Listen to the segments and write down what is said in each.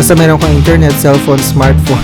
Basta meron kang internet, cellphone, smartphone.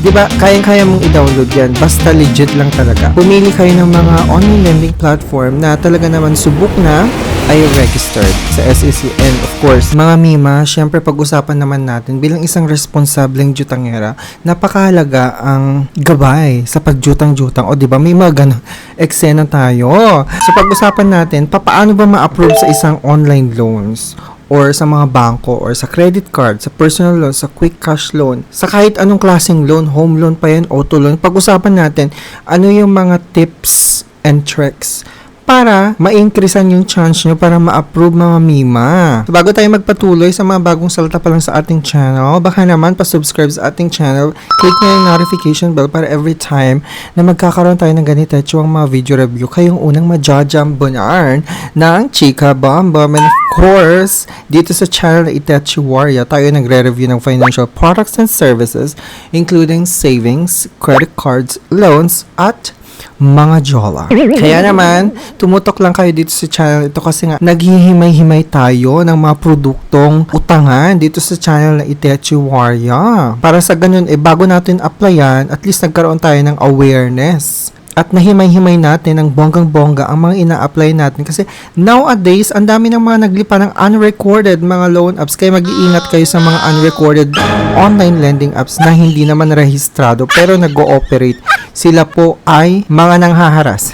Diba, kayang-kaya mong i-download yan. Basta legit lang talaga. Pumili kayo ng mga online lending platform na talaga naman subok na ay registered sa SEC. And of course, mga Mima, syempre pag-usapan naman natin bilang isang responsableng jutangera, napakahalaga ang gabay sa pagjutang-jutang. O diba, may mga ganun eksena tayo. So pag-usapan natin, paano ba ma-approve sa isang online loans? Or sa mga bangko, or sa credit card, sa personal loan, sa quick cash loan, sa kahit anong klaseng loan, home loan pa yan, auto loan. Pag-usapan natin, ano yung mga tips and tricks para ma-increasean yung chance nyo para ma-approve mga Mima. So, bago tayo magpatuloy sa mga bagong salita pa lang sa ating channel, baka naman pa-subscribe sa ating channel, click nyo yung notification bell para every time na magkakaroon tayo ng ganito yung mga video review, kayong unang majajambonar ng Chika Bomba. And of course, dito sa channel na Itachi Warrior, tayo nagre-review ng financial products and services including savings, credit cards, loans, at mga jola. Kaya naman, tumutok lang kayo dito sa channel ito kasi nga naghihimay-himay tayo ng mga produktong utangan dito sa channel na Itachi Warrior. Para sa ganun, bago natin applyan, at least nagkaroon tayo ng awareness. At nahimay-himay natin ng bonggang-bongga ang mga ina-apply natin. Kasi nowadays, ang dami ng mga naglipa ng unrecorded mga loan apps. Kaya mag-iingat kayo sa mga unrecorded online lending apps na hindi naman rehistrado pero nag-ooperate. Sila po ay mga nanghaharas.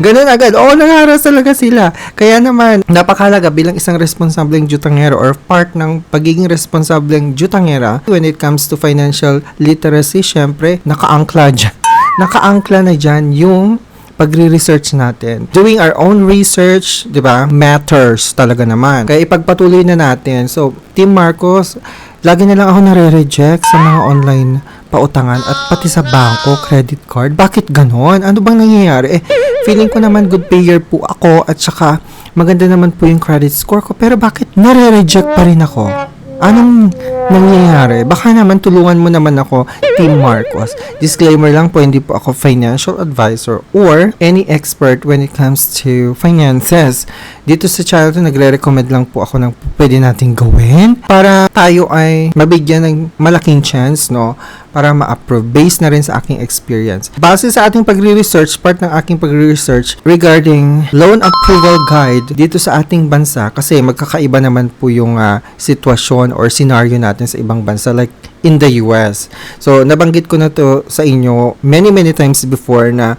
Ganun agad. Oo, nanghaharas talaga sila. Kaya naman, napakahalaga bilang isang responsableng jutangera or part ng pagiging responsableng jutangera when it comes to financial literacy, syempre, nakaangkla na dyan yung pagre-research natin. Doing our own research, di ba, matters talaga naman. Kaya ipagpatuloy na natin. So, Team Marcos, lagi na lang ako nare-reject sa mga online pautangan at pati sa bangko, credit card. Bakit ganon? Ano bang nangyayari? Feeling ko naman good payer po ako at saka maganda naman po yung credit score ko. Pero bakit nare-reject pa rin ako? Anong nangyayari? Baka naman tulungan mo naman ako, Team Marcos. Disclaimer lang po, hindi po ako financial advisor or any expert when it comes to finances. Dito sa channel to, nagre-recommend lang po ako ng pwede nating gawin para tayo ay mabigyan ng malaking chance, no? Para ma-approve based na rin sa aking experience. Base sa ating pagre-research, part ng aking pagre-research regarding loan approval guide dito sa ating bansa kasi magkakaiba naman po yung sitwasyon or scenario natin sa ibang bansa like in the US. So, nabanggit ko na to sa inyo many times before na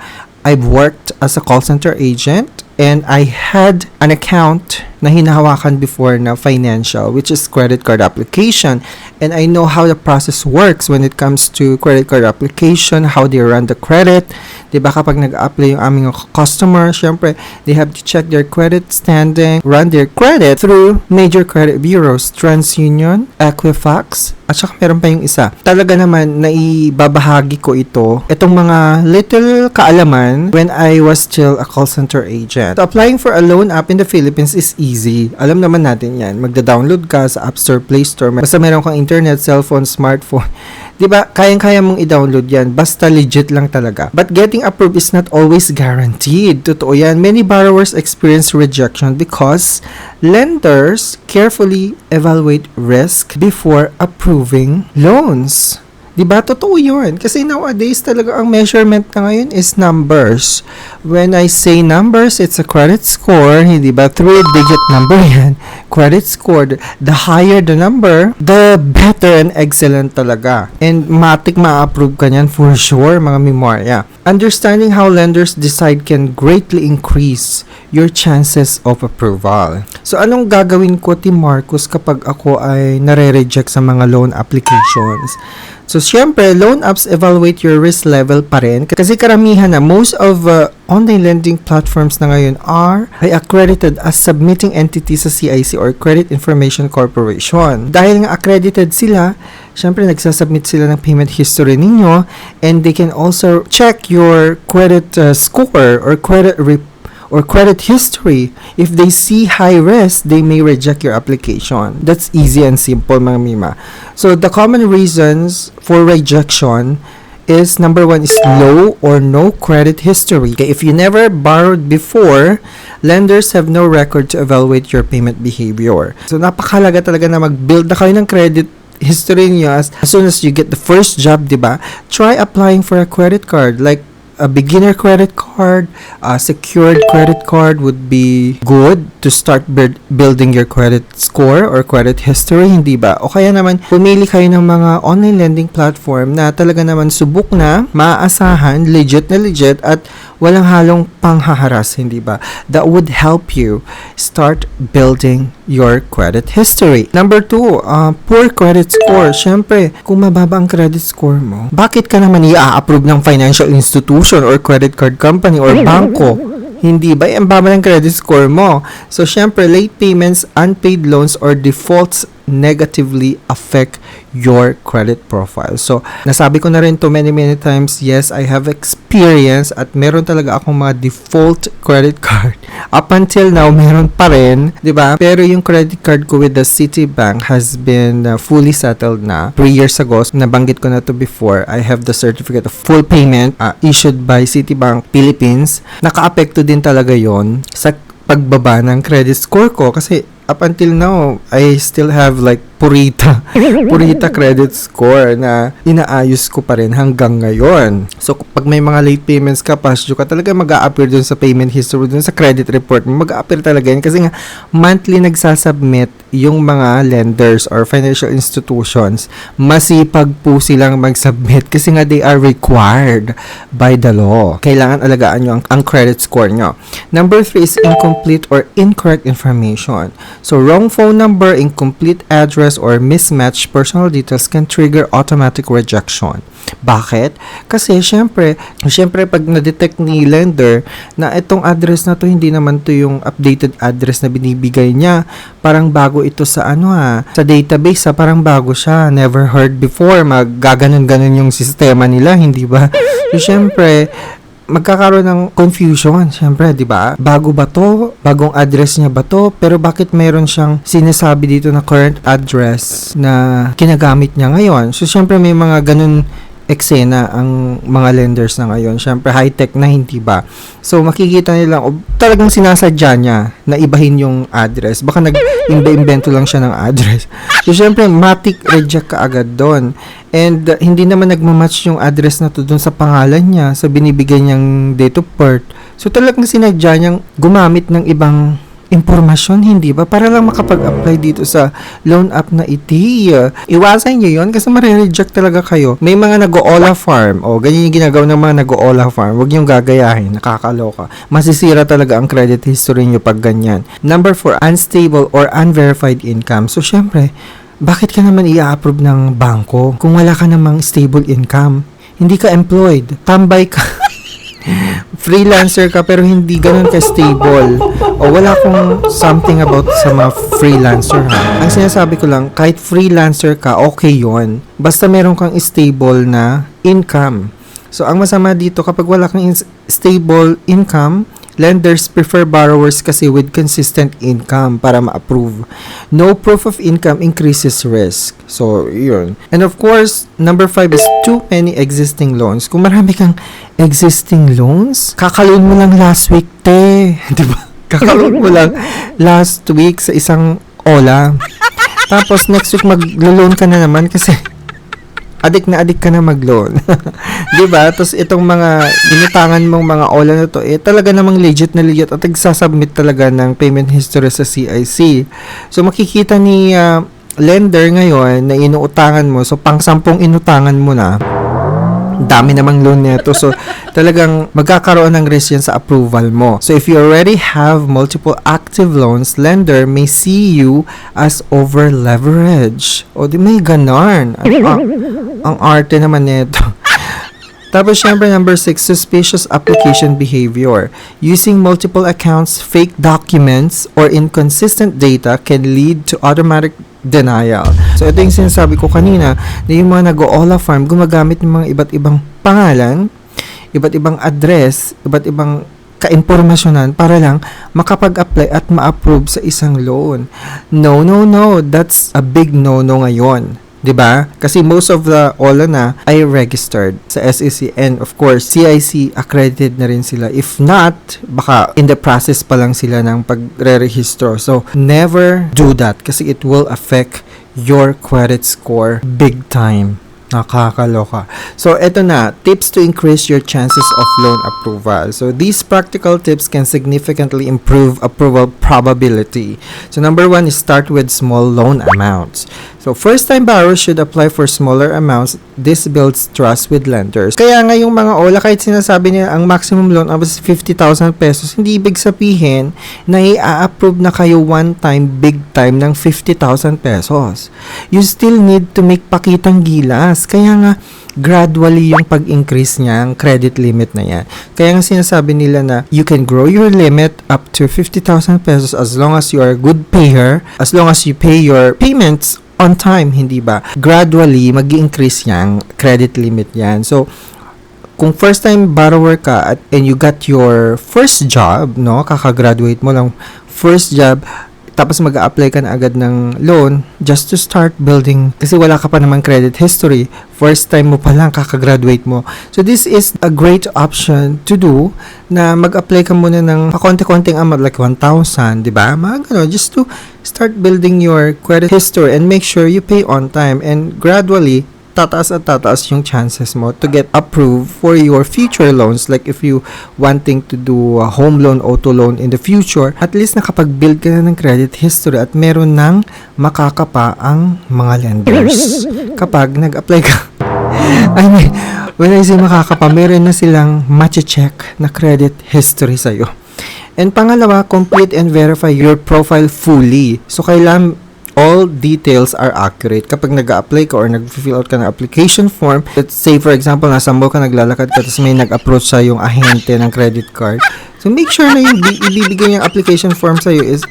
I've worked as a call center agent and I had an account na hinahawakan before na financial, which is credit card application. And I know how the process works when it comes to credit card application, how they run the credit. Diba kapag nag-apply yung aming customer, syempre, they have to check their credit standing, run their credit through major credit bureaus, TransUnion, Equifax, at saka meron pa yung isa. Talaga naman, naibabahagi ko itong mga little kaalaman when I was still a call center agent. So, applying for a loan app in the Philippines is easy. Alam naman natin yan. Magda-download ka sa App Store, Play Store. Basta meron kang internet, cellphone, smartphone. Diba, kayang-kaya mong i-download yan. Basta legit lang talaga. But getting approved is not always guaranteed. Totoo yan. Many borrowers experience rejection because lenders carefully evaluate risk before approving loans. Diba? Totoo yun. Kasi nowadays talaga ang measurement na ngayon is numbers. When I say numbers, it's a credit score. Hindi ba? 3-digit number yan. Credit score. The higher the number, the better and excellent talaga. And matik ma-approve ka niyan for sure, mga memorya. Understanding how lenders decide can greatly increase your chances of approval. So, anong gagawin ko, Team Marcos, kapag ako ay nare-reject sa mga loan applications? So, syempre, loan apps evaluate your risk level pa rin. Kasi karamihan na, most of online lending platforms na ngayon are accredited as submitting entity sa CIC or Credit Information Corporation. Dahil nga accredited sila, syempre, nagsasubmit sila ng payment history ninyo and they can also check your credit score or credit history. If they see high risk, they may reject your application. That's easy and simple, mga Mima. So, the common reasons for rejection is number 1 is low or no credit history. Okay, if you never borrowed before, lenders have no record to evaluate your payment behavior. So, napakahalaga talaga na mag-build na kayo ng credit history niyo as soon as you get the first job, di ba? Try applying for a credit card, like a beginner credit card, a secured credit card would be good to start building your credit score or credit history, hindi ba? O kaya naman, pumili kayo ng mga online lending platform na talaga naman subok na, maaasahan, legit na legit, at walang halong panghaharas, hindi ba? That would help you start building your credit history. Number 2, poor credit score. Syempre, kung mababa ang credit score mo, bakit ka naman i-approve ng financial institution or credit card company or banko? Hindi ba? Ang baba ng credit score mo. So, syempre, late payments, unpaid loans, or defaults negatively affect your credit profile. So, nasabi ko na rin to many times, yes, I have experience at meron talaga akong mga default credit card. Up until now, meron pa rin, di ba? Pero yung credit card ko with the Citibank has been fully settled na. 3 years ago, nabanggit ko na to before, I have the certificate of full payment issued by Citibank Philippines. Naka-apekto din talaga yon sa pagbaba ng credit score ko kasi up until now, I still have like purita credit score na inaayos ko pa rin hanggang ngayon. So, pag may mga late payments ka, past due ka, talaga mag-a-appear dun sa payment history, dun sa credit report mo, mag-a-appear talaga yun. Kasi nga, monthly nagsasubmit yung mga lenders or financial institutions. Masipag po silang mag-submit kasi nga they are required by the law. Kailangan alagaan nyo ang credit score nyo. Number 3 is incomplete or incorrect information. So, wrong phone number, incomplete address, or mismatched personal details can trigger automatic rejection. Bakit? Kasi, syempre, pag na-detect ni lender na itong address na to, hindi naman to yung updated address na binibigay niya. Parang bago ito sa sa database, parang bago siya. Never heard before. Maggaganon-ganon yung sistema nila, hindi ba? So, syempre, magkakaroon ng confusion, syempre, di ba? Bago ba to? Bagong address niya ba to? Pero bakit meron siyang sinasabi dito na current address na kinagamit niya ngayon? So, syempre, may mga ganun eksena ang mga lenders na ngayon. Syempre, high-tech na, hindi ba? So, makikita nila, talagang sinasadya niya na ibahin yung address. Baka nag-invento lang siya ng address. So, syempre, matik reject ka agad doon. And hindi naman nagmamatch yung address na to dun sa pangalan niya, sa binibigay niyang date of birth. So, talagang sinadya niyang gumamit ng ibang impormasyon, hindi ba? Para lang makapag-apply dito sa loan app na iti. Iwasan niyo yon kasi marireject talaga kayo. May mga nag-o-ola farm. O, ganyan yung ginagawa ng mga nag-o-ola farm. Huwag niyong gagayahin. Nakakaloka. Masisira talaga ang credit history niyo pag ganyan. Number 4, unstable or unverified income. So, syempre, bakit ka naman i-approve ng bangko kung wala ka namang stable income? Hindi ka employed. Tambay ka. Freelancer ka pero hindi ganun ka-stable. O wala akong something about sa mga freelancer, ha? Ang sinasabi ko lang, kahit freelancer ka, okay yon. Basta meron kang stable na income. So, ang masama dito, kapag wala kang stable income, lenders prefer borrowers kasi with consistent income para ma-approve. No proof of income increases risk. So, yun. And of course, number 5 is too many existing loans. Kung marami kang existing loans, kakaloan mo lang last week, te. Diba? Kakaloan mo lang last week sa isang ola. Tapos, next week, mag-loan ka na naman kasi adik ka na mag-loan. Diba? Tapos itong mga inutangan mong mga ola na to, talaga namang legit na legit at nagsasubmit talaga ng payment history sa CIC. So, makikita ni lender ngayon na inuutangan mo. So, pang-10 inutangan mo na. Dami namang loan nito. So, talagang magkakaroon ng risk yan sa approval mo. So, if you already have multiple active loans, lender may see you as over-leverage. O, di may ganon. Ang arte naman nito. Tapos, syempre, number 6, suspicious application behavior. Using multiple accounts, fake documents, or inconsistent data can lead to automatic denial. So, ito yung sinasabi ko kanina na yung mga nag-o-ola farm gumagamit ng mga iba't ibang pangalan, iba't ibang address, iba't ibang kaimpormasyonan para lang makapag-apply at ma-approve sa isang loan. No. That's a big no-no ngayon. 'Di ba? Kasi most of the OLA na ay registered sa SEC and of course CIC accredited na rin sila. If not, baka in the process pa lang sila ng pagre-rehistro. So never do that kasi it will affect your credit score big time. Nakakaloka. So, eto na, tips to increase your chances of loan approval. So, these practical tips can significantly improve approval probability. So, number 1 is start with small loan amounts. So, first-time borrowers should apply for smaller amounts. This builds trust with lenders. Kaya nga yung mga OLA, kahit sinasabi nila ang maximum loan is 50,000 pesos, hindi ibig sabihin na i-approve na kayo one time, big time ng 50,000 pesos. You still need to make pakitang gilas. Kaya nga, gradually yung pag-increase niya, ang credit limit na yan. Kaya nga sinasabi nila na you can grow your limit up to 50,000 pesos as long as you are a good payer, as long as you pay your payments on time, hindi ba? Gradually, mag-increase yung credit limit yan. So, kung first time borrower ka and you got your first job, no, kakagraduate mo lang first job, tapos mag-a-apply ka na agad ng loan just to start building kasi wala ka pa naman credit history, first time mo pa lang kakagraduate mo. So this is a great option to do na mag-apply ka muna ng pakonti-konting amount like 1,000, di ba? Just to start building your credit history and make sure you pay on time, and gradually tataas at tataas yung chances mo to get approved for your future loans. Like if you wanting to do a home loan, auto loan in the future, at least nakapag-build ka na ng credit history at meron ng makakapa ang mga lenders. Kapag nag-apply ka, I mean, when I say makakapa, meron na silang matcha-check na credit history sa'yo. And pangalawa, complete and verify your profile fully. So, kailangan all details are accurate. Kapag nag-a-apply ka or nag-fill out ka ng application form, let's say for example, nasa mall ka, naglalakad ka, tapos may nag-approach sa yung ahente ng credit card. So make sure na yung ibibigay yung application form sa'yo is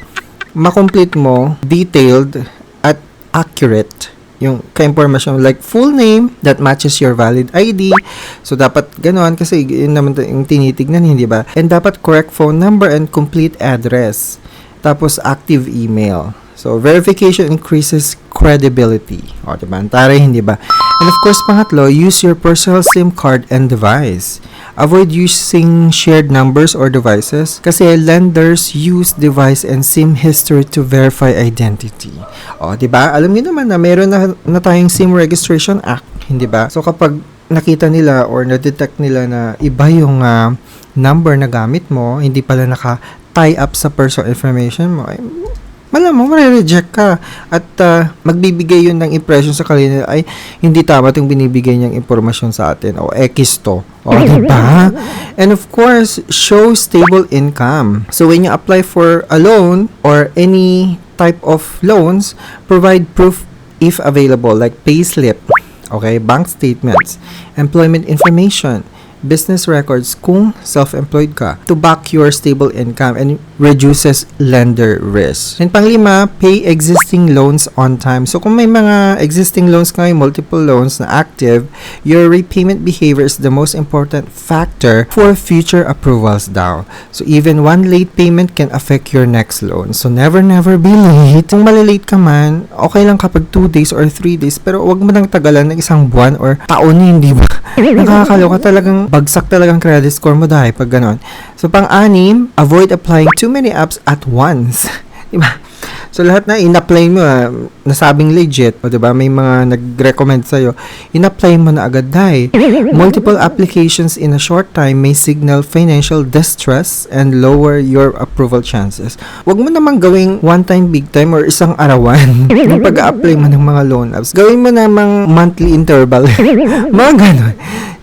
makomplete mo, detailed, at accurate yung ka-information, like full name that matches your valid ID. So dapat ganoon kasi yun naman yung tinitignan, hindi ba? And dapat correct phone number and complete address. Tapos active email. So, verification increases credibility. O, diba? Antaray, hindi ba? And of course, pangatlo, use your personal SIM card and device. Avoid using shared numbers or devices kasi lenders use device and SIM history to verify identity. O, diba? Alam niyo naman na meron na tayong SIM Registration Act, hindi ba? So, kapag nakita nila or na-detect nila na iba yung number na gamit mo, hindi pala naka-tie up sa personal information mo, malamang mare-reject ka at magbibigay yun ng impression sa kanila ay hindi tama itong binibigay niyang impormasyon sa atin o X to. O, diba? And of course, show stable income. So, when you apply for a loan or any type of loans, provide proof if available like payslip, okay, bank statements, employment information, business records kung self-employed ka to back your stable income and reduces lender risk. And panglima, pay existing loans on time. So kung may mga existing loans kayo, multiple loans na active, your repayment behavior is the most important factor for future approvals daw. So even one late payment can affect your next loan. So never be late. Kung malilate ka man, okay lang kapag 2 days or 3 days, pero wag mo nang tagalan ng isang buwan or taon, hindi ba? Nakakaloka, talagang bagsak talagang credit score mo dahil pag ganon. So, pang-anim, avoid applying too many apps at once. Diba? So, lahat na in-apply mo, nasabing legit, o diba, may mga nag-recommend sa'yo, in-apply mo na agad dahil. Multiple applications in a short time may signal financial distress and lower your approval chances. Huwag mo namang gawing one time, big time, or isang arawan yung pag-apply mo ng mga loan apps. Gawin mo namang monthly interval. Mga ganon.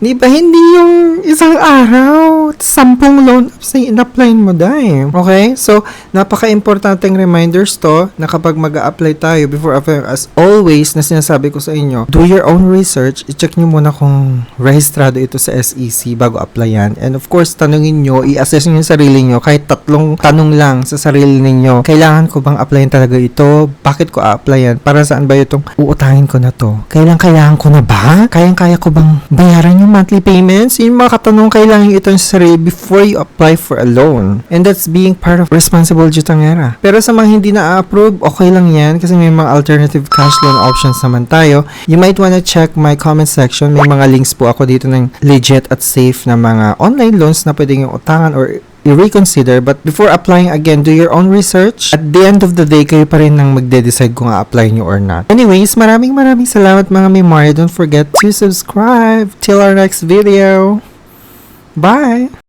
Di ba, hindi yung isang araw, 10 loan apps na in-apply mo dahil. Okay? So, napaka-importanteng reminders to na kapag mag-a-apply tayo before apply, as always na sinasabi ko sa inyo, do your own research, i-check nyo muna kung rehistrado ito sa SEC bago applyan. And of course, tanungin nyo, i-assess nyo yung sarili nyo, kahit 3 tanong lang sa sarili ninyo, kailangan ko bang applyan talaga ito? Bakit ko a-applyan? Para saan ba itong uutahin ko na to? Kailangan ko na ba? Kaya ko bang bayaran yung monthly payments? Yung mga katanong kailangan ito sa sarili before you apply for a loan. And that's being part of responsible jutangera. Pero sa mga hindi na-approve, okay lang yan kasi may mga alternative cash loan options naman tayo. You might wanna check my comment section. May mga links po ako dito ng legit at safe na mga online loans na pwedeng yung utangan or i-reconsider. But before applying again, do your own research. At the end of the day, kayo pa rin nang magde-decide kung a-apply nyo or not. Anyways, maraming salamat mga Memoria. Don't forget to subscribe. Till our next video. Bye!